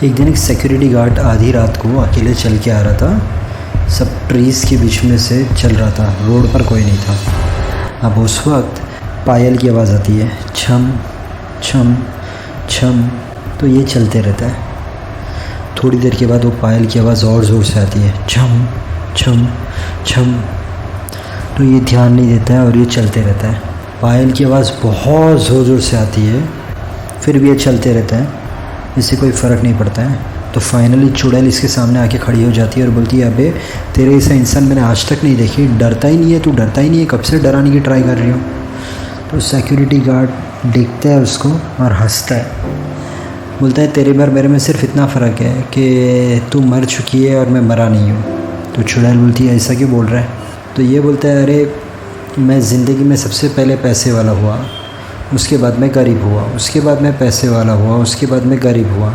एक दिन एक सिक्योरिटी गार्ड आधी रात को अकेले चल के आ रहा था। सब ट्रीज़ के बीच में से चल रहा था, रोड पर कोई नहीं था। अब उस वक्त पायल की आवाज़ आती है, छम छम छम। तो ये चलते रहता है। थोड़ी देर के बाद वो पायल की आवाज़ और ज़ोर से आती है, छम छम छम। तो ये ध्यान नहीं देता है और ये चलते रहता है। पायल की आवाज़ बहुत ज़ोर ज़ोर से आती है, फिर भी ये चलते रहता है, इससे कोई फ़र्क नहीं पड़ता है। तो फाइनली चुड़ैल इसके सामने आके खड़ी हो जाती है और बोलती है, अबे तेरे जैसा इंसान मैंने आज तक नहीं देखी, डरता ही नहीं है, तू डरता ही नहीं है, कब से डराने की ट्राई कर रही हो। तो सिक्योरिटी गार्ड देखता है उसको और हंसता है, बोलता है तेरे बार मेरे में सिर्फ इतना फ़र्क है कि तू मर चुकी है और मैं मरा नहीं हूँ। तो चुड़ैल बोलती है, ऐसा क्यों बोल रहा है। तो ये बोलता है, अरे मैं ज़िंदगी में सबसे पहले पैसे वाला हुआ, उसके बाद मैं गरीब हुआ, उसके बाद मैं पैसे वाला हुआ, उसके बाद मैं गरीब हुआ,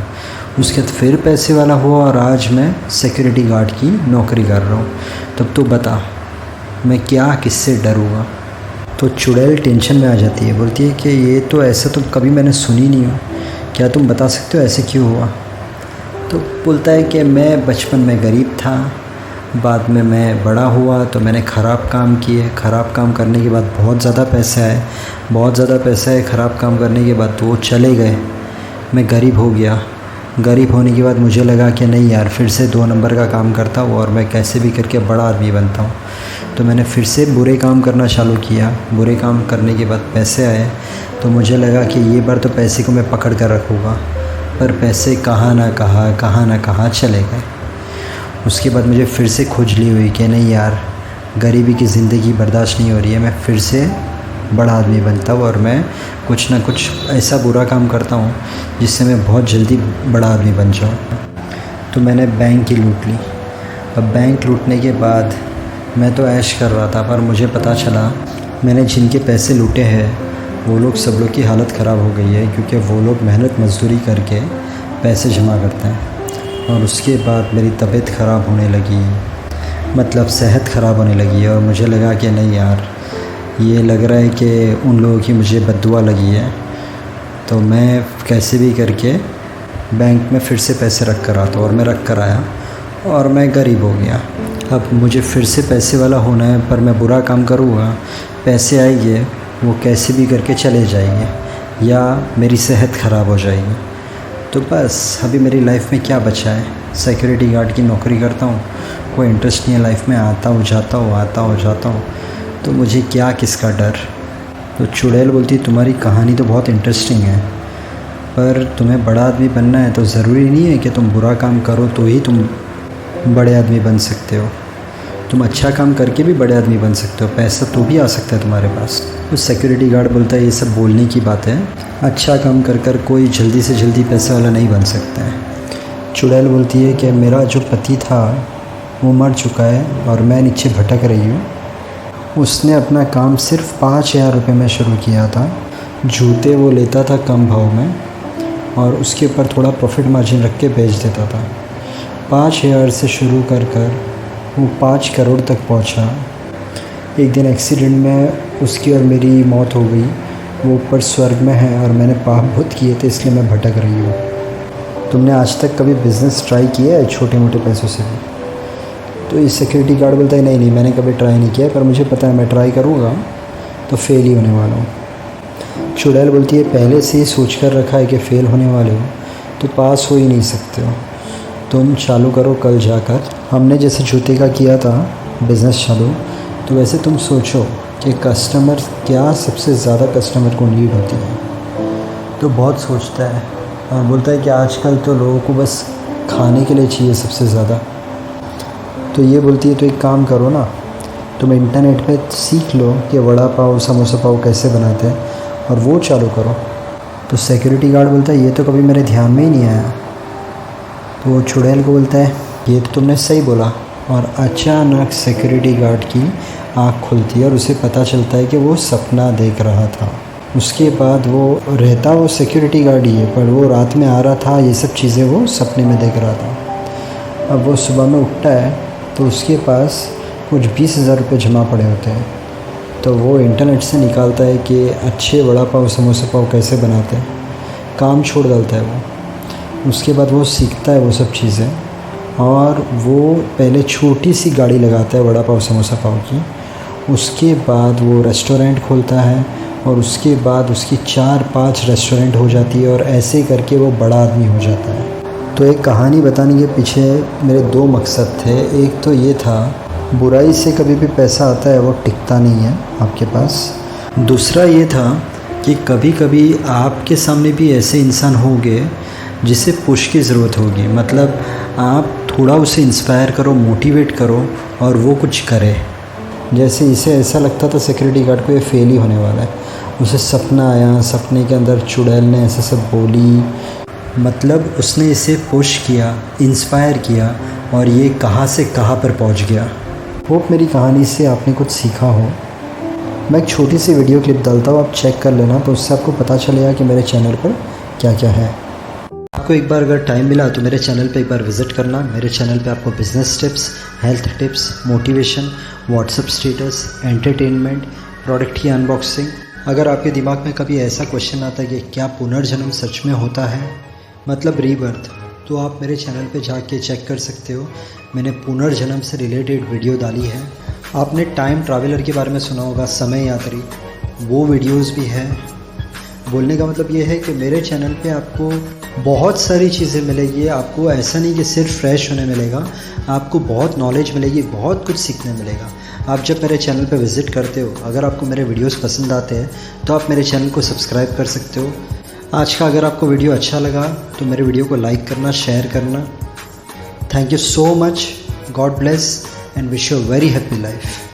उसके बाद फिर पैसे वाला हुआ और आज मैं सिक्योरिटी गार्ड की नौकरी कर रहा हूँ। तब तो बता मैं क्या किससे डरूँगा। तो चुड़ैल टेंशन में आ जाती है, बोलती है कि ये तो ऐसा तो कभी मैंने सुनी नहीं हो, क्या तुम बता सकते हो ऐसे क्यों हुआ। तो बोलता है कि मैं बचपन में गरीब था, बाद में मैं बड़ा हुआ तो मैंने ख़राब काम किए, ख़राब काम करने के बाद बहुत ज़्यादा पैसे आए, बहुत ज़्यादा पैसे आए ख़राब काम करने के बाद तो वो चले गए, मैं गरीब हो गया। गरीब होने के बाद मुझे लगा कि नहीं यार, फिर से 2 नंबर का काम करता हूँ और मैं कैसे भी करके बड़ा आदमी बनता हूँ। तो मैंने फिर से बुरे काम करना चालू किया। बुरे काम करने के बाद पैसे आए तो मुझे लगा कि ये बार तो पैसे को मैं पकड़ कर रखूँगा, पर पैसे कहाँ ना कहाँ चले गए। उसके बाद मुझे फिर से खुजली हुई कि नहीं यार, गरीबी की ज़िंदगी बर्दाश्त नहीं हो रही है, मैं फिर से बड़ा आदमी बनता हूँ और मैं कुछ ना कुछ ऐसा बुरा काम करता हूँ जिससे मैं बहुत जल्दी बड़ा आदमी बन जाऊँ। तो मैंने बैंक ही लूट ली। अब बैंक लूटने के बाद मैं तो ऐश कर रहा था, पर मुझे पता चला मैंने जिनके पैसे लूटे हैं वो लोग सब लोग की हालत ख़राब हो गई है, क्योंकि वो लोग मेहनत मजदूरी करके पैसे जमा करते हैं। और उसके बाद मेरी तबीयत ख़राब होने लगी, मतलब सेहत ख़राब होने लगी और मुझे लगा कि नहीं यार, ये लग रहा है कि उन लोगों की मुझे बद्दुआ लगी है। तो मैं कैसे भी करके बैंक में फिर से पैसे रख कर आता हूँ और मैं रख कर आया और मैं गरीब हो गया। अब मुझे फिर से पैसे वाला होना है, पर मैं बुरा काम करूँगा, पैसे आएंगे वो कैसे भी करके चले जाएंगे या मेरी सेहत ख़राब हो जाएगी। तो बस अभी मेरी लाइफ में क्या बचा है, सिक्योरिटी गार्ड की नौकरी करता हूँ, कोई इंटरेस्ट नहीं है लाइफ में, आता हूँ जाता हूँ, तो मुझे क्या किसका डर। तो चुड़ैल बोलती, तुम्हारी कहानी तो बहुत इंटरेस्टिंग है, पर तुम्हें बड़ा आदमी बनना है तो ज़रूरी नहीं है कि तुम बुरा काम करो तो ही तुम बड़े आदमी बन सकते हो। तुम अच्छा काम करके भी बड़े आदमी बन सकते हो, पैसा तो भी आ सकता है तुम्हारे पास। तो सिक्योरिटी गार्ड बोलता है, ये सब बोलने की बात है, अच्छा काम कर कोई जल्दी से जल्दी पैसे वाला नहीं बन सकता है। चुड़ैल बोलती है कि मेरा जो पति था वो मर चुका है और मैं नीचे भटक रही हूँ। उसने अपना काम सिर्फ 5,000 रुपये में शुरू किया था। जूते वो लेता था कम भाव में और उसके ऊपर थोड़ा प्रॉफिट मार्जिन रख के बेच देता था। 5,000 से शुरू कर वो 5 करोड़ तक पहुंचा। एक दिन एक्सीडेंट में उसकी और मेरी मौत हो गई। वो ऊपर स्वर्ग में है और मैंने पाप बहुत किए थे, इसलिए मैं भटक रही हूँ। तुमने आज तक कभी बिज़नेस ट्राई किया है छोटे मोटे पैसों से भी। तो ये सिक्योरिटी गार्ड बोलता है, नहीं मैंने कभी ट्राई नहीं किया, पर मुझे पता है मैं ट्राई करूँगा तो फ़ेल ही होने वाला हूँ। चुड़ैल बोलती है, पहले से ही सोच कर रखा है कि फ़ेल होने वाले हो तो पास हो ही नहीं सकते हो। तुम चालू करो कल जाकर, हमने जैसे जूते का किया था बिज़नेस चालू, तो वैसे तुम सोचो कि कस्टमर क्या सबसे ज़्यादा कस्टमर को नीड होती है। तो बहुत सोचता है और बोलता है कि आजकल तो लोगों को बस खाने के लिए चाहिए सबसे ज़्यादा। तो ये बोलती है, तो एक काम करो ना, तुम इंटरनेट पे सीख लो कि वड़ा पाव समोसा पाव कैसे बनाते हैं और वो चालू करो। तो सिक्योरिटी गार्ड बोलता है, ये तो कभी मेरे ध्यान में ही नहीं आया। तो वो चुड़ैल को बोलता है, ये तो तुमने सही बोला। और अचानक सिक्योरिटी गार्ड की आँख खुलती है और उसे पता चलता है कि वो सपना देख रहा था। उसके बाद वो सिक्योरिटी गार्ड ही है, पर वो रात में आ रहा था, ये सब चीज़ें वो सपने में देख रहा था। अब वो सुबह में उठता है तो उसके पास कुछ 20,000 रुपये जमा पड़े होते हैं। तो वो इंटरनेट से निकालता है कि अच्छे वड़ा पाव समोसा पाव कैसे बनाते हैं, काम छोड़ डालता है वो। उसके बाद वो सीखता है वो सब चीज़ें, और वो पहले छोटी सी गाड़ी लगाता है वड़ा पाव समोसा पाव की। उसके बाद वो रेस्टोरेंट खोलता है, और उसके बाद उसकी 4-5 रेस्टोरेंट हो जाती है, और ऐसे करके वो बड़ा आदमी हो जाता है। तो एक कहानी बताने के पीछे मेरे 2 मकसद थे। एक तो ये था, बुराई से कभी भी पैसा आता है वो टिकता नहीं है आपके पास। दूसरा ये था कि कभी कभी आपके सामने भी ऐसे इंसान होंगे जिसे पुश की ज़रूरत होगी, मतलब आप थोड़ा उसे इंस्पायर करो, मोटिवेट करो, और वो कुछ करे। जैसे इसे ऐसा लगता था सिक्योरिटी गार्ड को ये फेल ही होने वाला है, उसे सपना आया, सपने के अंदर चुड़ैल ने ऐसे सब बोली, मतलब उसने इसे पुश किया, इंस्पायर किया, और ये कहाँ से कहाँ पर पहुँच गया। होप मेरी कहानी से आपने कुछ सीखा हो। मैं एक छोटी सी वीडियो क्लिप डालता हूँ, आप चेक कर लेना, तो उससे आपको पता चलेगा कि मेरे चैनल पर क्या क्या है। आपको एक बार अगर टाइम मिला तो मेरे चैनल पे एक बार विज़िट करना। मेरे चैनल पे आपको business tips, health tips, motivation, WhatsApp status, entertainment, product की अनबॉक्सिंग। अगर आपके दिमाग में कभी ऐसा क्वेश्चन आता है कि क्या पुनर्जन्म सच में होता है, मतलब रीबर्थ, तो आप मेरे चैनल पे जाके चेक कर सकते हो। मैंने पुनर्जन्म से रिलेटेड वीडियो डाली है। आपने टाइम ट्रैवलर के बारे में सुना होगा, समय यात्री, वो वीडियोस भी है। बोलने का मतलब ये है कि मेरे चैनल पे आपको बहुत सारी चीज़ें मिलेगी। आपको ऐसा नहीं कि सिर्फ फ्रेश होने मिलेगा, आपको बहुत नॉलेज मिलेगी, बहुत कुछ सीखने मिलेगा। आप जब मेरे चैनल पे विज़िट करते हो, अगर आपको मेरे वीडियोस पसंद आते हैं तो आप मेरे चैनल को सब्सक्राइब कर सकते हो। आज का अगर आपको वीडियो अच्छा लगा तो मेरे वीडियो को लाइक करना, शेयर करना। Thank you so much. God bless and wish you a very happy life.